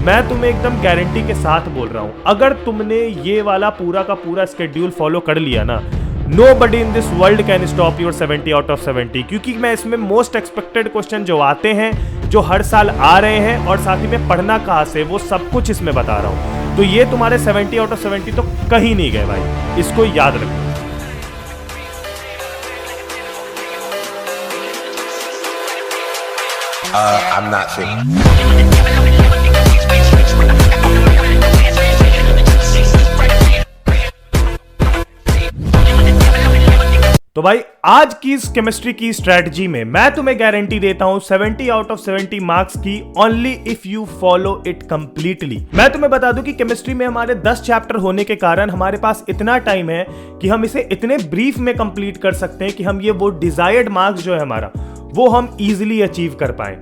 मैं तुम्हें एकदम गारंटी के साथ बोल रहा हूँ, अगर तुमने ये वाला पूरा का पूरा स्केड्यूल फॉलो कर लिया ना, Nobody in this world can stop your 70 out of 70, क्योंकि मैं इसमें मोस्ट एक्सपेक्टेड क्वेश्चन जो आते हैं, जो हर साल आ रहे हैं, और साथ ही में पढ़ना कहाँ से, वो सब कुछ इसमें बता रहा हूँ। तो ये तुम्हारे 70 आउट ऑफ 70 तो कहीं नहीं गए भाई, इसको याद रखो। I'm not sure. तो भाई आज की इस केमिस्ट्री की स्ट्रेटजी में मैं तुम्हें गारंटी देता हूं 70 आउट ऑफ 70 मार्क्स की, only if you follow it completely. मैं तुम्हें बता दूं कि केमिस्ट्री में हमारे 10 चैप्टर होने के कारण हमारे पास इतना टाइम है कि हम इसे इतने ब्रीफ में कंप्लीट कर सकते हैं कि हम ये वो डिजायर्ड मार्क्स जो है हमारा, वो हम इजीली अचीव कर पाए।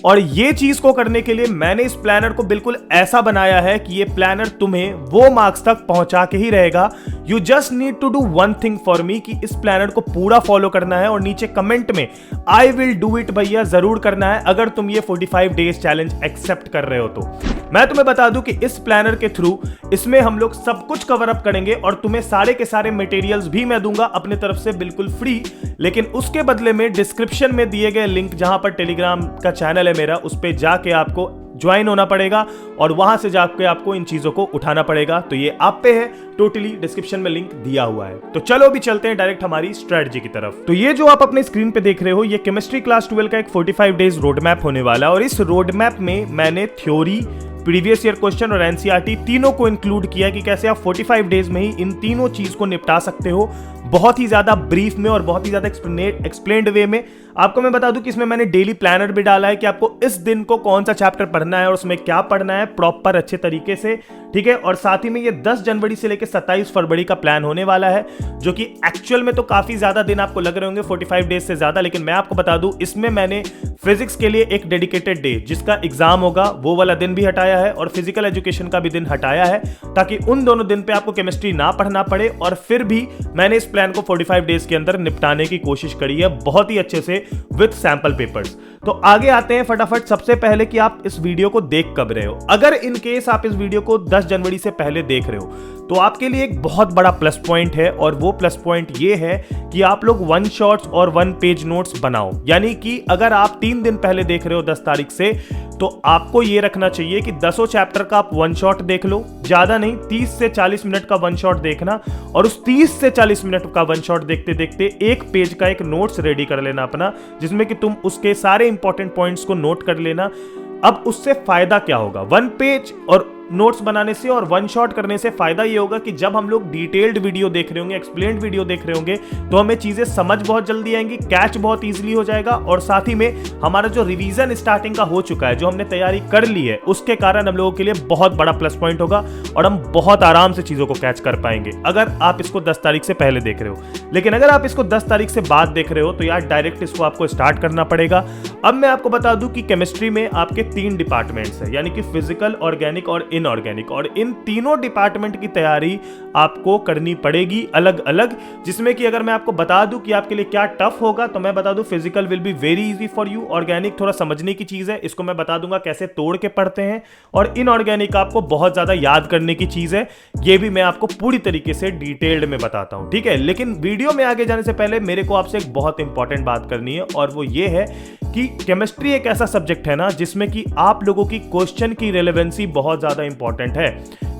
और ये चीज को करने के लिए मैंने इस प्लानर को बिल्कुल ऐसा बनाया है कि ये प्लानर तुम्हें वो मार्क्स तक पहुंचा के ही रहेगा। You just need to do one thing for me, कि इस प्लानर को पूरा फॉलो करना है और नीचे कमेंट में आई विल डू इट भैया जरूर करना है, अगर तुम ये 45 डेज चैलेंज एक्सेप्ट कर रहे हो तो। मैं तुम्हें बता दूं कि इस प्लानर के थ्रू इसमें हम लोग सब कुछ कवर अप करेंगे और तुम्हें सारे के सारे मटेरियल्स भी मैं दूंगा अपने तरफ से बिल्कुल फ्री, लेकिन उसके बदले में डिस्क्रिप्शन में दिए गए लिंक जहां पर टेलीग्राम का चैनल है मेरा, उस पे जाके आपको ज्वाइन होना पड़ेगा और वहां से जाके आपको इन चीजों को उठाना पड़ेगा। तो ये आप पे है, टोटली डिस्क्रिप्शन में लिंक दिया हुआ है। तो चलो अभी चलते हैं डायरेक्ट हमारी स्ट्रेटजी की तरफ। तो ये जो आप अपने स्क्रीन पे देख रहे हो, ये केमिस्ट्री क्लास 12 का एक 45 डेज रोड मैप होने वाला है, और इस रोड मैप में मैंने थ्योरी, प्रीवियस ईयर क्वेश्चन और एनसीईआरटी तीनों को इंक्लूड किया कि कैसे आप 45 डेज में ही इन तीनों चीज को निपटा सकते हो, बहुत ही ज्यादा ब्रीफ में और बहुत ही ज्यादा एक्सप्लेन्ड वे में। आपको मैं बता दूं कि इसमें मैंने डेली प्लानर भी डाला है कि आपको इस दिन को कौन सा चैप्टर पढ़ना है और उसमें क्या पढ़ना है प्रॉपर अच्छे तरीके से, ठीक है। और साथ ही में ये 10 जनवरी से लेकर 27 फरवरी का प्लान होने वाला है, जो कि एक्चुअल में तो काफी ज्यादा दिन आपको लग रहे होंगे, 45 डेज से ज्यादा, लेकिन मैं आपको बता दूं इसमें मैंने फिजिक्स के लिए एक डेडिकेटेड डे जिसका एग्जाम होगा वो वाला दिन भी हटाया है, और फिजिकल एजुकेशन का भी दिन हटाया है, ताकि उन दोनों दिन पे आपको केमिस्ट्री ना पढ़ना पड़े। और फिर भी मैंने इस प्लान को 45 डेज के अंदर निपटाने की कोशिश करी है बहुत ही अच्छे से विद सैंपल पेपर्स। तो आगे आते हैं फटाफट। सबसे पहले कि आप इस वीडियो को देख कब रहे हो। अगर इन केस आप इस वीडियो को 10 जनवरी से पहले देख रहे हो तो आपके लिए एक बहुत बड़ा प्लस पॉइंट है, और वो प्लस पॉइंट ये है कि आप लोग 1 शॉट्स और 1 पेज नोट्स बनाओ। यानी कि अगर आप 3 दिन पहले देख रहे हो 10 तारीख से, तो आपको ये रखना चाहिए कि 10 चैप्टर का आप 1 शॉट देख लो, ज्यादा नहीं, 30 से 40 मिनट का 1 शॉट देखना, और उस 30 से 40 मिनट का 1 शॉट देखते देखते 1 पेज का एक नोट्स रेडी कर लेना अपना, जिसमें कि तुम उसके सारे इंपॉर्टेंट पॉइंट्स को नोट कर लेना। अब उससे फायदा क्या होगा, 1 पेज और नोट्स बनाने से और 1 शॉट करने से फायदा ये होगा कि जब हम लोग डिटेल्ड वीडियो देख रहे होंगे, एक्सप्लेन्ड वीडियो देख रहे होंगे, तो हमें चीजें समझ बहुत जल्दी आएंगी, कैच बहुत इजीली हो जाएगा, और साथ ही में हमारा जो रिवीजन स्टार्टिंग का हो चुका है, जो हमने तैयारी कर ली है, उसके कारण हम लोगों के लिए बहुत बड़ा प्लस पॉइंट होगा और हम बहुत आराम से चीजों को कैच कर पाएंगे अगर आप इसको 10 तारीख से पहले देख रहे हो। लेकिन अगर आप इसको 10 तारीख से बाद देख रहे हो तो यार डायरेक्ट इसको आपको स्टार्ट करना पड़ेगा। अब मैं आपको बता दूं कि केमिस्ट्री में आपके 3 डिपार्टमेंट्स हैं, यानी कि फिजिकल, ऑर्गेनिक और इनऑर्गेनिक, और इन तीनों डिपार्टमेंट की तैयारी आपको करनी पड़ेगी अलग अलग। जिसमें कि अगर मैं आपको बता दूं कि आपके लिए क्या टफ होगा, तो मैं बता दूं physical will be very easy for you, organic थोड़ा समझने की चीज है, इसको मैं बता दूंगा कैसे तोड़ के पढ़ते हैं, और इनऑर्गेनिक आपको बहुत ज्यादा याद करने की चीज है, ये भी मैं आपको पूरी तरीके से डिटेल्ड में बताता हूं, ठीक है। लेकिन वीडियो में आगे जाने से पहले मेरे को आपसे एक बहुत इंपॉर्टेंट बात करनी है, और वो ये है कि केमिस्ट्री एक ऐसा सब्जेक्ट है ना जिसमें कि आप लोगों की क्वेश्चन की रेलेवेंसी बहुत ज्यादा इंपॉर्टेंट है।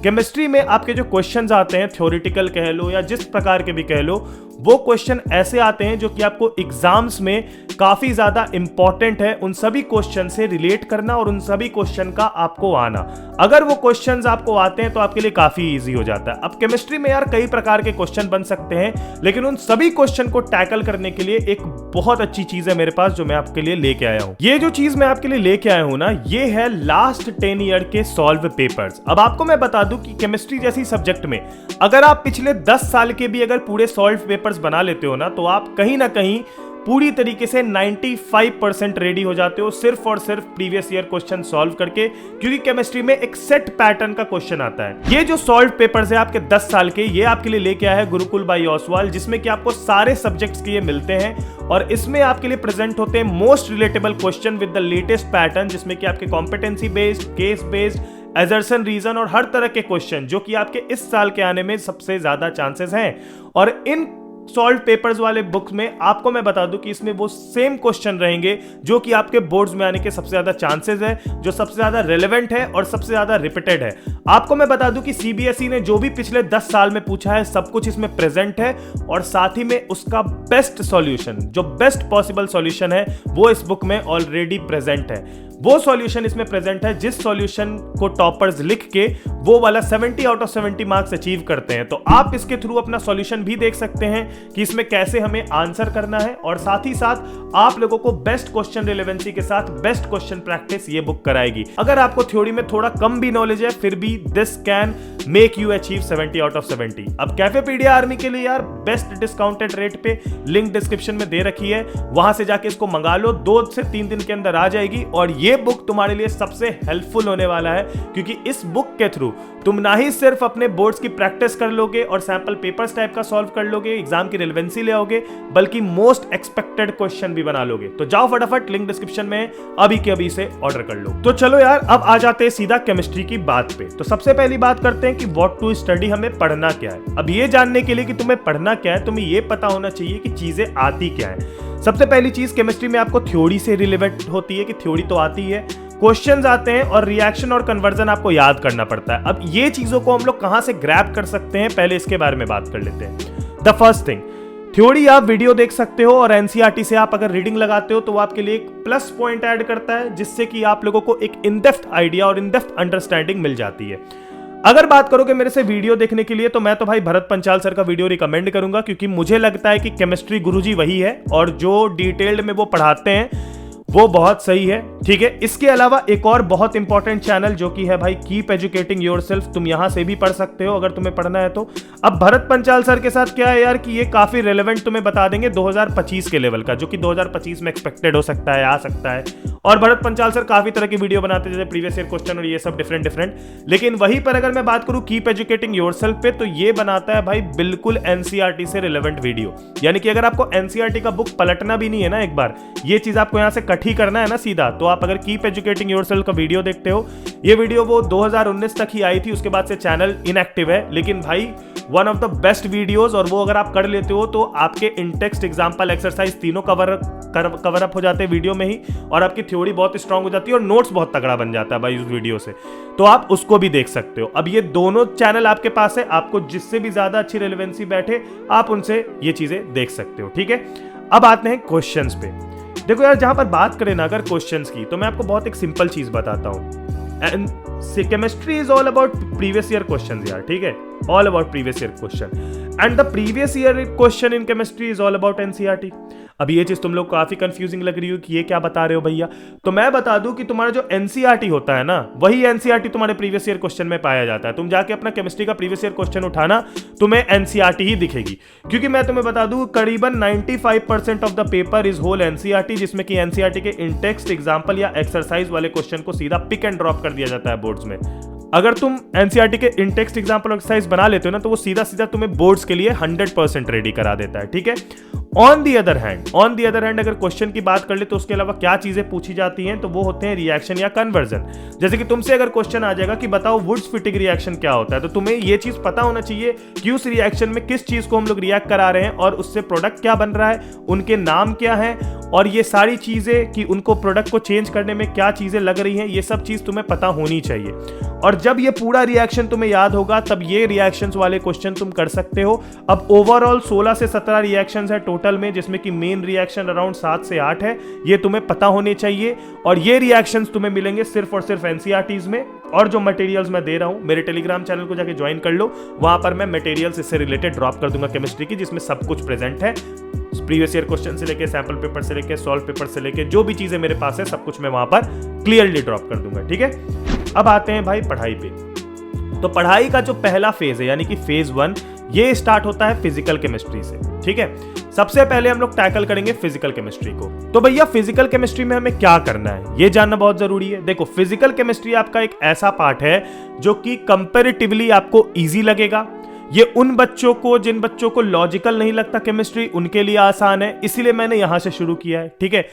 केमिस्ट्री में आपके जो क्वेश्चंस आते हैं, थ्योरेटिकल कह लो या जिस प्रकार के भी कह लो, वो क्वेश्चन ऐसे आते हैं जो कि आपको एग्जाम्स में काफी ज्यादा इंपॉर्टेंट है उन सभी क्वेश्चन से रिलेट करना और उन सभी क्वेश्चन का आपको आना। अगर वो क्वेश्चंस आपको आते हैं तो आपके लिए काफी इजी हो जाता है। अब केमिस्ट्री में यार कई प्रकार के क्वेश्चन बन सकते हैं, लेकिन उन सभी क्वेश्चन को टैकल करने के लिए एक बहुत अच्छी चीज है मेरे पास जो मैं आपके लिए लेके आया हूं। ये जो चीज मैं आपके लिए लेके आया हूं ना, ये है लास्ट 10 ईयर के सॉल्व पेपर्स। अब आपको मैं बता दूं कि केमिस्ट्री जैसी सब्जेक्ट में अगर आप पिछले 10 साल के भी अगर पूरे सॉल्व पेपर्स बना लेते हो ना, तो आप कहीं ना कहीं पूरी तरीके से 95% रेडी हो जाते हो सिर्फ और सिर्फ प्रीवियस ईयर क्वेश्चन सॉल्व करके, क्योंकि केमिस्ट्री में एक सेट पैटर्न का क्वेश्चन आता है। ये जो सॉल्व पेपर्स है आपके 10 साल के, ये आपके लिए लेके आया है गुरुकुल बाय ओसवाल, जिसमें कि आपको सारे सब्जेक्ट्स के ये मिलते हैं, और इसमें आपके लिए प्रेजेंट होते हैं most relatable question with the latest pattern, जिसमें कि आपके competency based, case based, assertion reason और हर तरह के क्वेश्चन जो कि आपके इस साल के आने में सबसे ज्यादा चांसेस हैं। और इन सॉल्व पेपर्स वाले बुक में आपको मैं बता दूं कि इसमें वो सेम क्वेश्चन रहेंगे जो कि आपके बोर्ड्स में आने के सबसे ज्यादा चांसेस है, जो सबसे ज्यादा रेलेवेंट है और सबसे ज्यादा रिपीटेड है। आपको मैं बता दूं कि सीबीएसई ने जो भी पिछले 10 साल में पूछा है सब कुछ इसमें प्रेजेंट है और साथ ही में उसका बेस्ट सॉल्यूशन, जो बेस्ट पॉसिबल सॉल्यूशन है वो इस बुक में ऑलरेडी प्रेजेंट है। वो सॉल्यूशन इसमें प्रेजेंट है जिस सॉल्यूशन को टॉपर्स लिख के वो वाला 70 आउट ऑफ 70 मार्क्स अचीव करते हैं। तो आप इसके थ्रू अपना सॉल्यूशन भी देख सकते हैं कि इसमें कैसे हमें आंसर करना है और साथ ही साथ आप लोगों को बेस्ट क्वेश्चन रिलेवेंसी के साथ बेस्ट क्वेश्चन प्रैक्टिस ये बुक कराएगी। अगर आपको थ्योरी में थोड़ा कम भी नॉलेज है फिर भी this can make you achieve 70 out of 70। अब कैफेपीडिया आर्मी के लिए यार बेस्ट डिस्काउंटेड रेट पे लिंक डिस्क्रिप्शन में दे रखी है, वहां से जाके इसको मंगा लो, 2 से 3 दिन के अंदर आ जाएगी। और ये बुक तुम्हारे लिए सबसे हेल्पफुल होने वाला है क्योंकि इस बुक के थ्रू तुम ना ही सिर्फ अपने बोर्ड्स की प्रैक्टिस कर लोगे और सैंपल पेपर्स टाइप का सॉल्व कर लोगे, एग्जाम की रिलेवेंसी ले आओगे, बल्कि मोस्ट एक्सपेक्टेड क्वेश्चन भी बना लोगे। तो जाओ फटाफट, लिंक डिस्क्रिप्शन में अभी के अभी से ऑर्डर कर लो। तो चलो यार अब आ जाते हैं सीधा केमिस्ट्री की बात पे। तो सबसे पहली बात करते हैं कि व्हाट टू स्टडी, हमें पढ़ना क्या है। अब ये जानने के लिए कि तुम्हें पढ़ना क्या है, तुम्हें ये पता होना चाहिए कि चीजें आती क्या है। सबसे पहली चीज केमिस्ट्री में आपको थ्योरी से रिलेवेंट होती है कि थ्योरी तो आती है, क्वेश्चंस आते हैं और रिएक्शन और कन्वर्जन आपको याद करना पड़ता है। अब ये चीजों को हम लोग कहां से ग्रैब कर सकते हैं, पहले इसके बारे में बात कर लेते हैं। द फर्स्ट थिंग, थ्योरी आप वीडियो देख सकते हो और एनसीईआरटी से आप अगर रीडिंग लगाते हो तो वो आपके लिए एक प्लस पॉइंट ऐड करता है जिससे कि आप लोगों को एक इन डेप्थ आइडिया और इन डेप्थ अंडरस्टैंडिंग मिल जाती है। अगर बात करोगे मेरे से वीडियो देखने के लिए तो मैं तो भाई भरत पंचाल सर का वीडियो रिकमेंड करूंगा क्योंकि मुझे लगता है कि केमिस्ट्री गुरुजी वही है और जो डिटेल्ड में वो पढ़ाते हैं वो बहुत सही है। ठीक है, इसके अलावा एक और बहुत इंपॉर्टेंट चैनल जो कि है भाई कीप एजुकेटिंग योरसेल्फ, तुम यहां से भी पढ़ सकते हो अगर तुम्हें पढ़ना है तो। अब भरत पंचाल सर के साथ क्या है यार कि ये काफी रेलेवेंट तुम्हें बता देंगे 2025 के लेवल का, जो कि 2025 में एक्सपेक्टेड हो सकता है, आ सकता है। और भरत पंचाल सर काफी तरह की वीडियो बनाते हैं जैसे प्रीवियस ईयर क्वेश्चन और ये सब डिफरेंट। लेकिन वहीं पर अगर मैं बात करूं कीप एजुकेटिंग योरसेल्फ पे, तो ये बनाता है भाई बिल्कुल एनसीईआरटी से रिलेवेंट वीडियो। यानी कि अगर आपको एनसीईआरटी का बुक पलटना भी नहीं है ना, एक बार ये चीज आपको यहां से ही करना है ना सीधा, तो आप अगर कीप एजुकेटिंग योरसेल्फ का वीडियो देखते हो, ये वीडियो वो 2019 तक ही आई थी, उसके बाद से चैनल इनएक्टिव है, लेकिन भाई one of the best videos. और वो अगर आप कर लेते हो तो आपके इंटेक्स्ट, एग्जाम्पल, एक्सरसाइज तीनों कवर अप हो जाते हैं वीडियो में ही और आपकी थ्योरी बहुत स्ट्रांग हो जाती है और नोट्स बहुत तगड़ा बन जाता है भाई उस वीडियो से। तो आप उसको भी देख सकते हो। अब ये दोनों चैनल आपके पास है, आपको जिससे भी ज्यादा अच्छी रेलेवेंसी बैठे आप उनसे ये चीजें देख सकते हो। ठीक है, अब आते हैं क्वेश्चंस पे। देखो यार, जहां पर बात करें ना अगर क्वेश्चंस की, तो मैं आपको बहुत एक सिंपल चीज बताता हूं। And chemistry is all about previous year questions यार, ठीक है, all about previous year question and the previous year question in chemistry is all about NCERT. अब ये चीज तुम लोग काफी कंफ्यूजिंग लग रही हो कि ये क्या बता रहे हो भैया, तो मैं बता दूं कि तुम्हारा जो एनसीईआरटी होता है ना, वही एनसीईआरटी तुम्हारे प्रीवियस ईयर क्वेश्चन में पाया जाता है। तुम जाके अपना केमिस्ट्री का प्रीवियस ईयर क्वेश्चन उठाना, तुम्हें एनसीईआरटी ही दिखेगी, क्योंकि मैं तुम्हें बता दूं करीबन 95% of the paper is whole NCERT, जिसमें कि एनसीईआरटी के इन टेक्स्ट, एग्जाम्पल या एक्सरसाइज वाले क्वेश्चन को सीधा पिक एंड ड्रॉप कर दिया जाता है बोर्ड्स में। अगर तुम एनसीईआरटी के इन टेक्स्ट एग्जाम्पल एक्सरसाइज बना लेते हो ना, तो वो सीधा सीधा तुम्हें बोर्ड्स के लिए 100% रेडी करा देता है। ठीक है, ऑन दी अदर हैंड अगर क्वेश्चन की बात कर ले तो उसके अलावा क्या चीजें पूछी जाती हैं, तो वो होते हैं रिएक्शन या कन्वर्जन। जैसे कि तुमसे अगर क्वेश्चन आ जाएगा कि बताओ वुड्स फिटिंग रिएक्शन क्या होता है, तो तुम्हें ये चीज पता होना चाहिए कि उस रिएक्शन में किस चीज को हम लोग रिएक्ट करा रहे हैं और उससे प्रोडक्ट क्या बन रहा है, उनके नाम क्या है और ये सारी चीजें कि उनको प्रोडक्ट को चेंज करने में क्या चीजें लग रही हैं, ये सब चीज तुम्हें पता होनी चाहिए। और जब ये पूरा रिएक्शन तुम्हें याद होगा तब ये रिएक्शंस वाले क्वेश्चन तुम कर सकते हो। अब ओवरऑल 16 से 17 रिएक्शंस है टोटल में, जिसमें कि मेन रिएक्शन अराउंड 7 से 8 है, ये तुम्हें पता होने चाहिए। और ये रिएक्शंस तुम्हें मिलेंगे सिर्फ और सिर्फ एनसीईआरटीज में। और जो मटेरियल्स मैं दे रहा हूं, मेरे टेलीग्राम चैनल को जाके ज्वाइन कर लो, वहां पर मैं मटेरियल्स इससे रिलेटेड ड्रॉप कर दूंगा केमिस्ट्री की, जिसमें सब कुछ प्रेजेंट है, प्रीवियस ईयर क्वेश्चन से लेके सैंपल पेपर से लेके सॉल्व पेपर से लेके जो भी चीजें मेरे पास है सब कुछ मैं वहां पर क्लियरली ड्रॉप कर दूंगा। ठीक है, अब आते हैं भाई पढ़ाई पे। तो पढ़ाई का जो पहला फेज है यानी कि फेज 1, ये स्टार्ट होता है फिजिकल केमिस्ट्री से। ठीक है, सबसे पहले हम लोग टैकल करेंगे फिजिकल केमिस्ट्री को। तो भैया फिजिकल केमिस्ट्री में हमें क्या करना है ये जानना बहुत जरूरी है। देखो, फिजिकल केमिस्ट्री आपका एक ऐसा पार्ट है जो कि कंपैरेटिवली आपको इजी लगेगा। ये उन बच्चों को जिन बच्चों को लॉजिकल नहीं लगता केमिस्ट्री, उनके लिए आसान है, इसीलिए मैंने यहां से शुरू किया है। ठीक है,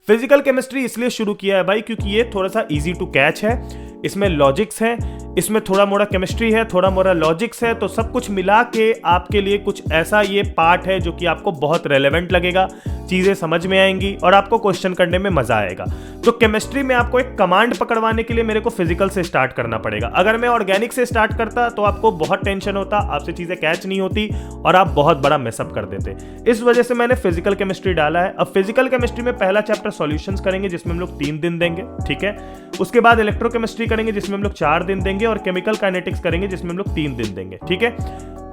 फिजिकल केमिस्ट्री इसलिए शुरू किया है भाई क्योंकि ये थोड़ा सा इजी टू कैच है, इसमें लॉजिक्स है, इसमें थोड़ा मोड़ा केमिस्ट्री है, थोड़ा मोड़ा लॉजिक्स है, तो सब कुछ मिला के आपके लिए कुछ ऐसा ये पार्ट है जो कि आपको बहुत रेलेवेंट लगेगा, चीजें समझ में आएंगी और आपको क्वेश्चन करने में मजा आएगा। तो केमिस्ट्री में आपको एक कमांड पकड़वाने के लिए मेरे को फिजिकल से स्टार्ट करना पड़ेगा। अगर मैं ऑर्गेनिक से स्टार्ट करता तो आपको बहुत टेंशन होता, आपसे चीजें कैच नहीं होती और आप बहुत बड़ा मेसअप कर देते। इस वजह से मैंने फिजिकल केमिस्ट्री डाला है। अब फिजिकल केमिस्ट्री में पहला चैप्टर सॉल्यूशंस करेंगे जिसमें हम लोग 3 दिन देंगे, ठीक है। उसके बाद इलेक्ट्रोकेमिस्ट्री करेंगे जिसमें हम लोग 4 दिन देंगे और केमिकल काइनेटिक्स करेंगे जिसमें हम लोग 3 दिन देंगे, ठीक है।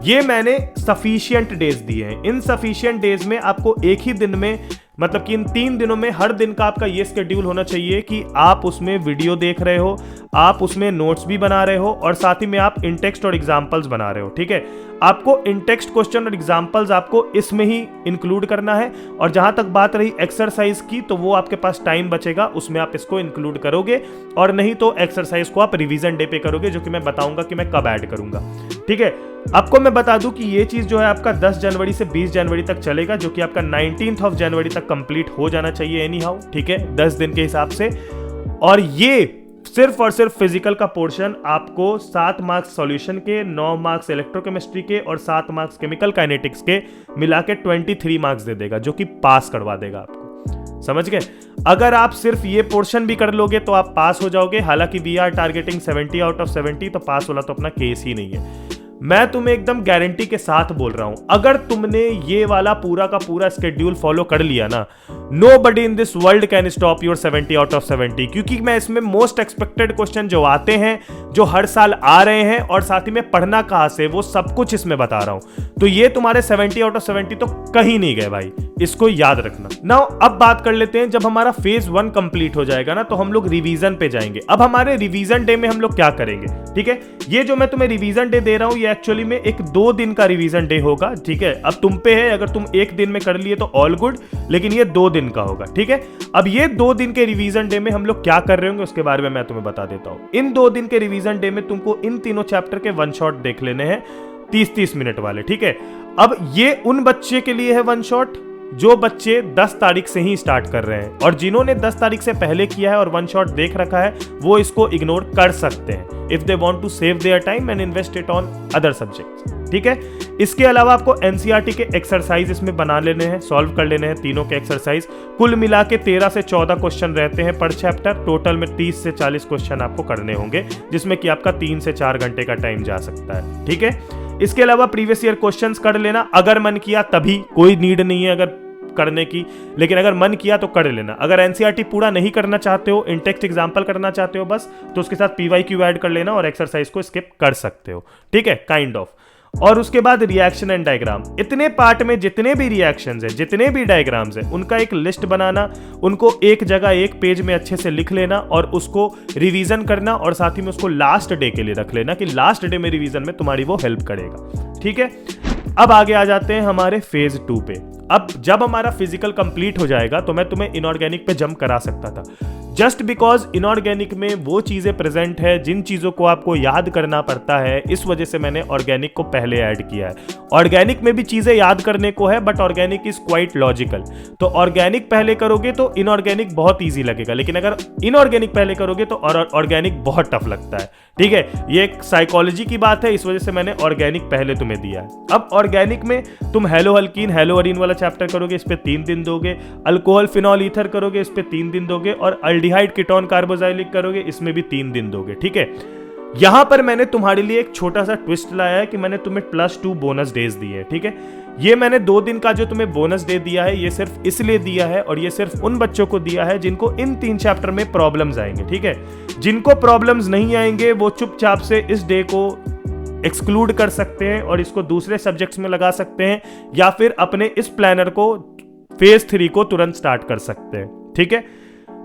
ये मैंने सफिशिएंट डेज दिए हैं। इन सफिशिएंट डेज में आपको एक ही दिन में, मतलब कि इन 3 दिनों में हर दिन का आपका ये शेड्यूल होना चाहिए कि आप उसमें वीडियो देख रहे हो, आप उसमें नोट्स भी बना रहे हो और साथ ही में आप इंटेक्स्ट और एग्जाम्पल्स बना रहे हो, ठीक है। आपको इंटेक्स्ट क्वेश्चन और एग्जाम्पल्स आपको इसमें ही इंक्लूड करना है। और जहां तक बात रही एक्सरसाइज की, तो वो आपके पास टाइम बचेगा, उसमें आप इसको इंक्लूड करोगे, और नहीं तो एक्सरसाइज को आप रिवीजन डे पे करोगे, जो कि मैं बताऊंगा कि मैं कब ऐड करूंगा, ठीक है। आपको मैं बता दूं कि ये चीज जो है आपका 10 जनवरी से 20 जनवरी तक चलेगा, जो कि आपका 19 जनवरी तक कंप्लीट हो जाना चाहिए एनी हाउ, ठीक है, 10 दिन के हिसाब से। और ये सिर्फ और सिर्फ फिजिकल का पोर्शन आपको 7 मार्क्स सॉल्यूशन के, 9 मार्क्स इलेक्ट्रोकेमिस्ट्री के और 7 मार्क्स केमिकल काइनेटिक्स के मिला के 23 मार्क्स दे देगा, जो कि पास करवा देगा आपको। समझ गए? अगर आप सिर्फ ये पोर्शन भी कर लोगे तो आप पास हो जाओगे। हालांकि we are targeting 70 out of 70, तो पास वाला तो अपना केस ही नहीं है। मैं तुम्हें एकदम गारंटी के साथ बोल रहा हूं, अगर तुमने ये वाला पूरा का पूरा स्केड्यूल फॉलो कर लिया ना, nobody in this world can stop your 70 out of 70। क्योंकि मैं इसमें मोस्ट एक्सपेक्टेड क्वेश्चन जो आते हैं, जो हर साल आ रहे हैं, और साथ ही में पढ़ना कहां से, वो सब कुछ इसमें बता रहा हूं। तो ये तुम्हारे 70 आउट ऑफ 70 तो कहीं नहीं गए भाई, इसको याद रखना। नाउ अब बात कर लेते हैं, जब हमारा फेज 1 कंप्लीट हो जाएगा ना, तो हम लोग रिवीजन पे जाएंगे। अब हमारे रिवीजन डे में हम लोग क्या करेंगे, ठीक है। ये जो मैं तुम्हें रिवीजन डे दे रहा हूं, ये एक्चुअली में एक 2 दिन का रिवीजन डे होगा, ठीक है। अब तुम पे है, अगर तुम 1 दिन में कर लिए तो ऑल गुड, लेकिन ये 2 दिन का होगा, ठीक है। अब ये 2 दिन के रिवीजन डे में हम लोग क्या कर रहे होंगे उसके बारे में मैं तुम्हें बता देता हूं। इन 2 दिन के रिवीजन डे में तुमको इन तीनों चैप्टर के 1 शॉट देख लेने हैं, 30-30 मिनट वाले, ठीक है। अब ये उन बच्चे के लिए है 1 शॉट जो बच्चे 10 तारीख से ही स्टार्ट कर रहे हैं, और जिन्होंने 10 तारीख से पहले किया है और 1 शॉट देख रखा है, वो इसको इग्नोर कर सकते हैं if they want to save their time and invest it on other subjects, ठीक है। इसके अलावा आपको एनसीईआरटी के एक्सरसाइज इसमें बना लेने हैं, सॉल्व कर लेने हैं तीनों के एक्सरसाइज। कुल मिला के 13 से 14 क्वेश्चन रहते हैं पर चैप्टर। टोटल में 30 से 40 क्वेश्चन आपको करने होंगे, जिसमें कि आपका 3 से 4 घंटे का टाइम जा सकता है, ठीक है। इसके अलावा प्रीवियस ईयर क्वेश्चंस कर लेना, अगर मन किया तभी, कोई नीड नहीं है अगर करने की, लेकिन अगर मन किया तो कर लेना। अगर एनसीईआरटी पूरा नहीं करना चाहते हो, इंटेक्स्ट एग्जाम्पल करना चाहते हो बस, तो उसके साथ पीवाईक्यू ऐड कर लेना और एक्सरसाइज को स्किप कर सकते हो, ठीक है, काइंड ऑफ। और उसके बाद रिएक्शन एंड डायग्राम। इतने पार्ट में जितने भी रिएक्शंस हैं, जितने भी डायग्राम्स हैं, उनका एक लिस्ट बनाना, उनको एक जगह एक पेज में अच्छे से लिख लेना और उसको रिवीजन करना, और साथ ही में उसको लास्ट डे के लिए रख लेना कि लास्ट डे में रिवीजन में तुम्हारी वो हेल्प करेगा, ठीक है। अब आगे आ जाते हैं हमारे फेज 2 पे। अब जब हमारा फिजिकल कंप्लीट हो जाएगा तो मैं तुम्हें इनऑर्गेनिक पे जंप करा सकता था, जस्ट बिकॉज इनऑर्गेनिक में वो चीजें प्रेजेंट है जिन चीजों को आपको याद करना पड़ता है। इस वजह से मैंने ऑर्गेनिक को पहले ऐड किया है। ऑर्गेनिक में भी चीजें याद करने को है, but organic is quite logical. तो ऑर्गेनिक पहले करोगे तो इनऑर्गेनिक बहुत ईजी लगेगा, लेकिन अगर इनऑर्गेनिक पहले करोगे तो ऑर्गेनिक बहुत टफ लगता है, ठीक है। ये एक साइकोलॉजी की बात है, इस वजह से मैंने ऑर्गेनिक पहले तुम्हें दिया है। अब ऑर्गेनिक में तुम हेलोअल्कीन हेलोअरीन वाला चैप्टर करोगे, इस पे 3 दिन दोगे। अल्कोहल फिनॉल ईथर करोगे, इस पे 3 दिन दोगे। और अल्डिहाइड कीटोन कार्बोजाइलिक करोगे, इसमें भी 3 दिन दोगे, ठीक है। यहां पर मैंने तुम्हारे लिए एक छोटा सा ट्विस्ट लाया है कि मैंने तुम्हें +2 बोनस डेज दिए हैं, ठीक है। ये मैंने 2 दिन का जो तुम्हें बोनस डे दिया है, ये सिर्फ इसलिए दिया है, और ये सिर्फ उन बच्चों को दिया है जिनको इन 3 चैप्टर में प्रॉब्लम्स आएंगे, ठीक है। जिनको प्रॉब्लम्स नहीं आएंगे वो चुपचाप से इस डे को एक्सक्लूड कर सकते हैं और इसको दूसरे सब्जेक्ट्स में लगा सकते हैं, या फिर अपने इस प्लानर को फेज 3 को तुरंत स्टार्ट कर सकते हैं, ठीक है।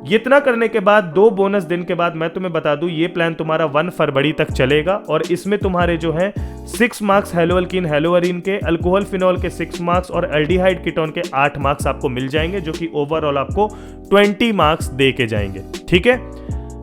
इतना करने के बाद 2 बोनस दिन के बाद मैं तुम्हें बता दूं, ये प्लान तुम्हारा 1 फरवरी तक चलेगा, और इसमें तुम्हारे जो है 6 मार्क्स हेलोअल्कीन हेलोअरीन के, अल्कोहल फिनॉल के 6 मार्क्स और एल्डिहाइड कीटोन के 8 मार्क्स आपको मिल जाएंगे, जो कि ओवरऑल आपको 20 मार्क्स दे के जाएंगे, ठीक है।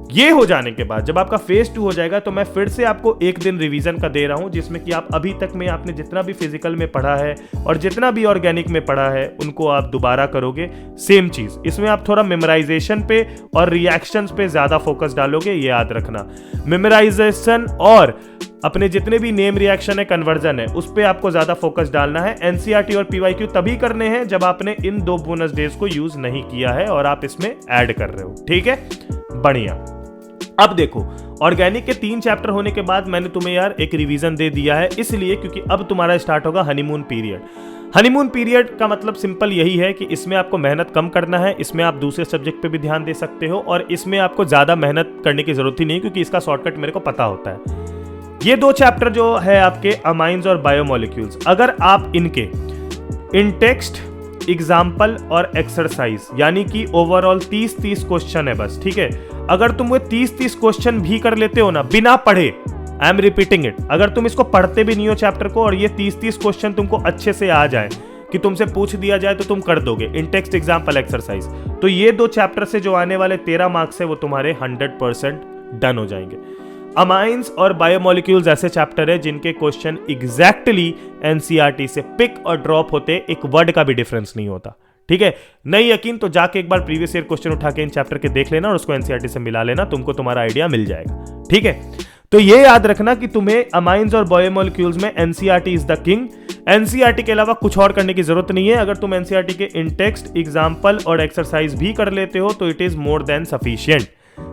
ये हो जाने के बाद जब आपका फेज 2 हो जाएगा तो मैं फिर से आपको एक दिन रिवीजन का दे रहा हूं, जिसमें कि आप अभी तक में आपने जितना भी फिजिकल में पढ़ा है और जितना भी ऑर्गेनिक में पढ़ा है उनको आप दोबारा करोगे। सेम चीज इसमें आप थोड़ा मेमोराइजेशन पे और रिएक्शंस पे ज्यादा फोकस डालोगे, ये याद रखना। मेमोराइजेशन और अपने जितने भी नेम रिएक्शन है, कन्वर्जन है, उस पे आपको ज्यादा फोकस डालना है। एनसीईआरटी और पीवाईक्यू तभी करने हैं जब आपने इन 2 बोनस डेज को यूज नहीं किया है और आप इसमें ऐड कर रहे हो। ठीक है, बढ़िया। अब देखो, ऑर्गेनिक के 3 चैप्टर होने के बाद मैंने तुम्हें यार एक रिवीजन दे दिया है, इसलिए क्योंकि अब तुम्हारा स्टार्ट होगा हनीमून पीरियड। हनीमून पीरियड का मतलब सिंपल यही है कि इसमें आपको मेहनत कम करना है, इसमें आप दूसरे सब्जेक्ट पे भी ध्यान दे सकते हो और इसमें आपको ज्यादा मेहनत करने की जरूरत ही नहीं, क्योंकि इसका शॉर्टकट मेरे को पता होता है। ये 2 चैप्टर जो है आपके अमाइंस और बायोमोलिक्यूल्स, अगर आप इनके इन टेक्स्ट, एग्जाम्पल और एक्सरसाइज यानी कि ओवरऑल 30-30 क्वेश्चन है बस, ठीक है। अगर तुम वो 30-30 क्वेश्चन भी कर लेते हो ना बिना पढ़े, आई एम रिपीटिंग इट, अगर तुम इसको पढ़ते भी नहीं हो चैप्टर को और ये 30-30 क्वेश्चन तुमको अच्छे से आ जाए कि तुमसे पूछ दिया जाए तो तुम कर दोगे इन टेक्स्ट, एग्जाम्पल, एक्सरसाइज, तो ये 2 चैप्टर से जो आने वाले 13 मार्क्स है वो तुम्हारे 100% डन हो जाएंगे। अमाइंस और बायोमोलिक्यूल्स ऐसे चैप्टर है जिनके क्वेश्चन एग्जैक्टली एनसीईआरटी से पिक और ड्रॉप होते, एक वर्ड का भी डिफरेंस नहीं होता। ठीक है, नहीं यकीन तो जाके एक बार प्रीवियस ईयर क्वेश्चन उठा के इन चैप्टर के देख लेना और उसको एनसीईआरटी से मिला लेना, तुमको तुम्हारा आइडिया मिल जाएगा। ठीक है, तो ये याद रखना कि तुम्हें अमाइंस और बायोमोलिक्यूल्स में NCERT is the king. NCERT के अलावा कुछ और करने की जरूरत नहीं है। अगर तुम एनसीईआरटी के इन टेक्स्ट, एग्जाम्पल और एक्सरसाइज भी कर लेते हो तो it is more than sufficient.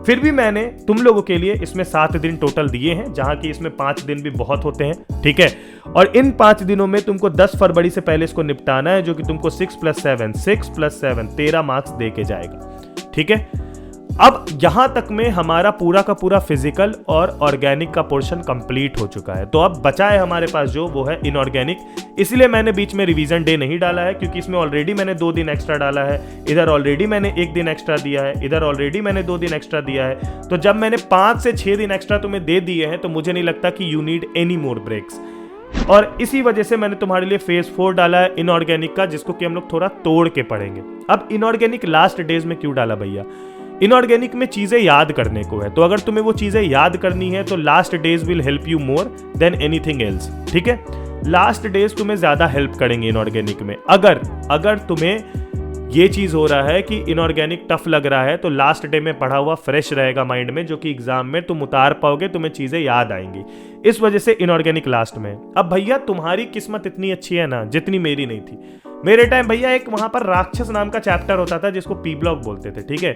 फिर भी मैंने तुम लोगों के लिए इसमें 7 दिन टोटल दिए हैं, जहां कि इसमें 5 दिन भी बहुत होते हैं। ठीक है, और इन 5 दिनों में तुमको 10 फरवरी से पहले इसको निपटाना है, जो कि तुमको 6 + 7 13 मार्क्स दे के जाएगा। ठीक है, अब यहां तक में हमारा पूरा का पूरा फिजिकल और ऑर्गेनिक का पोर्शन कंप्लीट हो चुका है। तो अब बचा है हमारे पास जो, वो है इनऑर्गेनिक। इसलिए मैंने बीच में रिवीजन डे नहीं डाला है, क्योंकि इसमें ऑलरेडी मैंने 2 दिन एक्स्ट्रा डाला है, इधर ऑलरेडी मैंने 1 दिन एक्स्ट्रा दिया है, इधर ऑलरेडी मैंने 2 दिन एक्स्ट्रा दिया है। तो जब मैंने 5 से 6 दिन एक्स्ट्रा तुम्हें दे दिए हैं तो मुझे नहीं लगता कि you need any more breaks, और इसी वजह से मैंने तुम्हारे लिए फेज 4 डाला है इनऑर्गेनिक का, जिसको कि हम लोग थोड़ा तोड़ के पढ़ेंगे। अब इनऑर्गेनिक लास्ट डेज में क्यों डाला भैया? इनऑर्गेनिक में चीजें याद करने को है, तो अगर तुम्हें वो चीजें याद करनी है तो last days will help you more than anything else. ठीक है, लास्ट डेज तुम्हें ज्यादा हेल्प करेंगे इनऑर्गेनिक में। अगर तुम्हें ये चीज हो रहा है कि इनऑर्गेनिक टफ लग रहा है तो लास्ट डे में पढ़ा हुआ फ्रेश रहेगा माइंड में, जो कि एग्जाम में तुम उतार पाओगे, तुम्हें चीजें याद आएंगी। इस वजह से इनऑर्गेनिक लास्ट में। अब भैया तुम्हारी किस्मत इतनी अच्छी है ना जितनी मेरी नहीं थी। मेरे टाइम भैया एक वहां पर राक्षस नाम का चैप्टर होता था जिसको पी ब्लॉक बोलते थे। ठीक है,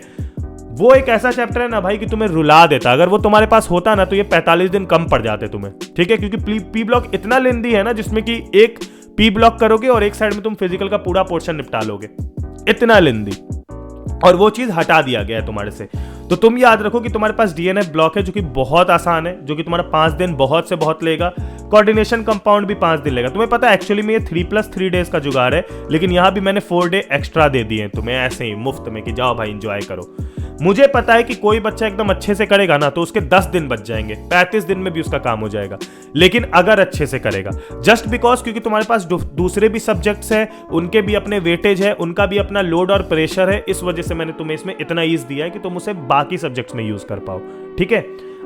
वो एक ऐसा चैप्टर है ना भाई कि तुम्हें रुला देता। अगर वो तुम्हारे पास होता ना तो ये 45 दिन कम पड़ जाते तुम्हें। ठीक है, क्योंकि पी ब्लॉक इतना लेंदी है ना, जिसमें कि एक पी ब्लॉक करोगे और एक साइड में तुम फिजिकल का पूरा पोर्शन निपटा लोगे, इतना लेंदी। और वो चीज हटा दिया गया है तुम्हारे से। तो तुम याद रखो कि तुम्हारे पास डीएनएफ ब्लॉक है, जो कि बहुत आसान है, जो कि तुम्हारा 5 दिन बहुत से बहुत लेगा। कोऑर्डिनेशन कंपाउंड भी 5 दिन लेगा। तुम्हें पता है एक्चुअली में ये 3+3 डेज का जुगाड़ है, लेकिन यहां भी मैंने 4 डे एक्स्ट्रा दे दिए हैं तुम्हें ऐसे ही मुफ्त में कि जाओ भाई एंजॉय करो। मुझे पता है कि कोई बच्चा एकदम अच्छे से करेगा ना तो उसके 10 दिन बच जाएंगे, 35 दिन में भी उसका काम हो जाएगा। लेकिन अगर अच्छे से करेगा, जस्ट बिकॉज क्योंकि तुम्हारे पास दूसरे भी सब्जेक्ट्स हैं, उनके भी अपने वेटेज है, उनका भी अपना लोड और प्रेशर है, इस वजह से मैंने तुम्हें इसमें इतना ईज दिया है कि तुम उसे बाकी सब्जेक्ट्स में यूज कर पाओ। ठीक है,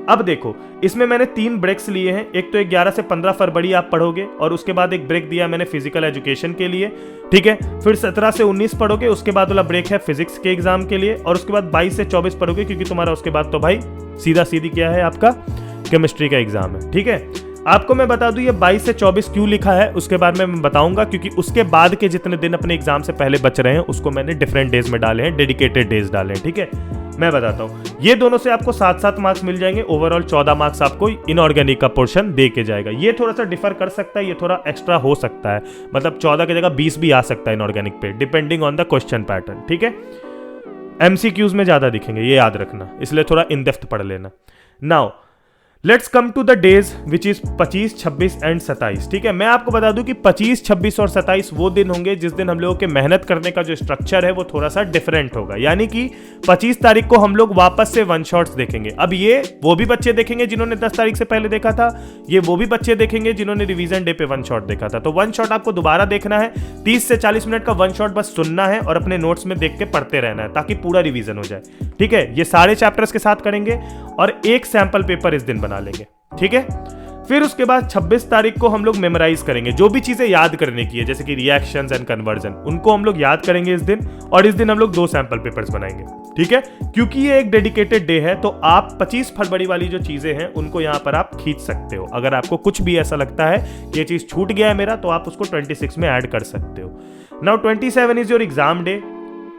अब देखो इसमें मैंने 3 ब्रेक्स लिए हैं। एक तो 11 से 15 फरवरी आप पढ़ोगे और उसके बाद एक ब्रेक दिया मैंने फिजिकल एजुकेशन के लिए। ठीक है, फिर 17 से 19 पढ़ोगे, उसके बाद वाला ब्रेक है फिजिक्स के एग्जाम के लिए, और उसके बाद 22 से 24 पढ़ोगे, क्योंकि तुम्हारा उसके बाद तो भाई सीधा सीधी क्या है, आपका केमिस्ट्री का एग्जाम है। ठीक है, आपको मैं बता दूं ये 22 से 24 क्यों लिखा है उसके बारे में मैं बताऊंगा, क्योंकि उसके बाद के जितने दिन अपने एग्जाम से पहले बच रहे हैं उसको मैंने डिफरेंट डेज में डाले हैं, डेडिकेटेड डेज डाले हैं। ठीक है, मैं बताता हूं, ये दोनों से आपको 7-7 मार्क्स मिल जाएंगे। ओवरऑल 14 मार्क्स आपको इनऑर्गेनिक का पोर्शन दे के जाएगा। ये थोड़ा सा डिफर कर सकता है, ये थोड़ा एक्स्ट्रा हो सकता है, मतलब 14 की जगह 20 भी आ सकता है इनऑर्गेनिक पे, depending on the question pattern. ठीक है, एमसीक्यूज में ज्यादा दिखेंगे, ये याद रखना, इसलिए थोड़ा इन डेप्थ पढ़ लेना। Now let's come to the days which is 25, 26 and 27। ठीक है, मैं आपको बता दूं कि 25, 26 और 27 वो दिन होंगे जिस दिन हम लोगों के मेहनत करने का जो स्ट्रक्चर है वो थोड़ा सा डिफरेंट होगा। यानी कि 25 तारीख को हम लोग वापस से वन शॉट्स देखेंगे। अब ये वो भी बच्चे देखेंगे जिन्होंने 10 तारीख से पहले देखा था, ये वो भी बच्चे देखेंगे जिन्होंने रिवीजन डे पे वन शॉट देखा था। तो वन शॉट आपको दोबारा देखना है, 30 से 40 मिनट का वन शॉट बस सुनना है और अपने नोट्स में देख के पढ़ते रहना है ताकि पूरा रिवीजन हो जाए। ठीक है, ये सारे चैप्टर्स के साथ करेंगे और एक सैंपल पेपर इस दिन बना लेंगे। ठीक है, फिर उसके बाद 26 तारीख को हम लोग मेमोराइज करेंगे जो भी चीजें याद करने की है, जैसे कि रिएक्शंस एंड कन्वर्जन, उनको हम लोग याद करेंगे इस दिन। और इस दिन हम लोग 2 सैंपल पेपर्स बनाएंगे। ठीक है, क्योंकि ये एक डेडिकेटेड डे है तो आप 25 फरवरी वाली जो चीजें हैं उनको यहां पर आप खींच सकते हो। अगर आपको कुछ भी ऐसा लगता है कि ये चीज छूट गया है मेरा, तो आप उसको 26 में ऐड कर सकते हो। Now 27 is your exam day.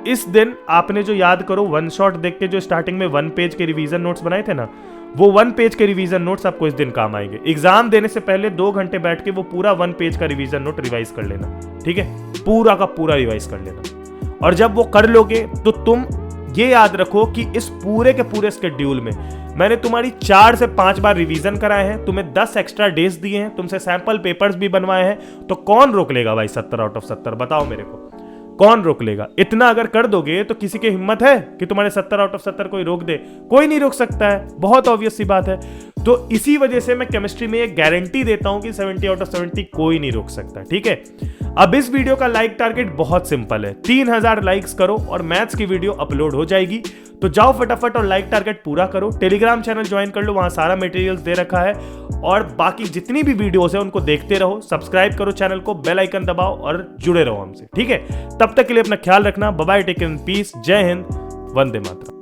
इस दिन आपने जो याद करो वन शॉट देख के जो स्टार्टिंग में 1 पेज के रिवीजन नोट्स बनाए थे ना, वो 1 पेज के रिवीजन नोट्स आपको इस दिन काम आएंगे। एग्जाम देने से पहले 2 घंटे बैठ के वो पूरा 1 पेज का रिवीजन नोट रिवाइज कर लेना। ठीक है, पूरा का पूरा रिवाइज कर लेना। और जब वो कर लोगे तो तुम ये याद रखो कि इस पूरे के पूरे शेड्यूल में मैंने तुम्हारी 4 से 5 बार रिवीजन कराए हैं, तुम्हें 10 एक्स्ट्रा डेज दिए हैं, तुमसे सैंपल पेपर्स भी बनवाए हैं। तो कौन रोक लेगा भाई 70 आउट ऑफ 70? बताओ मेरे को, कौन रोक लेगा? इतना अगर कर दोगे तो किसी की हिम्मत है कि तुम्हारे 70 आउट ऑफ 70 कोई रोक दे? कोई नहीं रोक सकता है, बहुत ऑब्वियस सी बात है। तो इसी वजह से मैं केमिस्ट्री में एक गारंटी देता हूं कि 70 आउट ऑफ 70 कोई नहीं रोक सकता। ठीक है, अब इस वीडियो का लाइक टारगेट बहुत सिंपल है, 3000 लाइक्स करो और मैथ्स की वीडियो अपलोड हो जाएगी। तो जाओ फटाफट और लाइक टारगेट पूरा करो। टेलीग्राम चैनल ज्वाइन कर लो, वहां सारा मटेरियल्स दे रखा है। और बाकी जितनी भी वीडियोस है उनको देखते रहो, सब्सक्राइब करो चैनल को, बेल आइकन दबाओ और जुड़े रहो हमसे। ठीक है, तब तक के लिए अपना ख्याल रखना। Bye bye, take care, peace, जय हिंद, वंदे मातरम।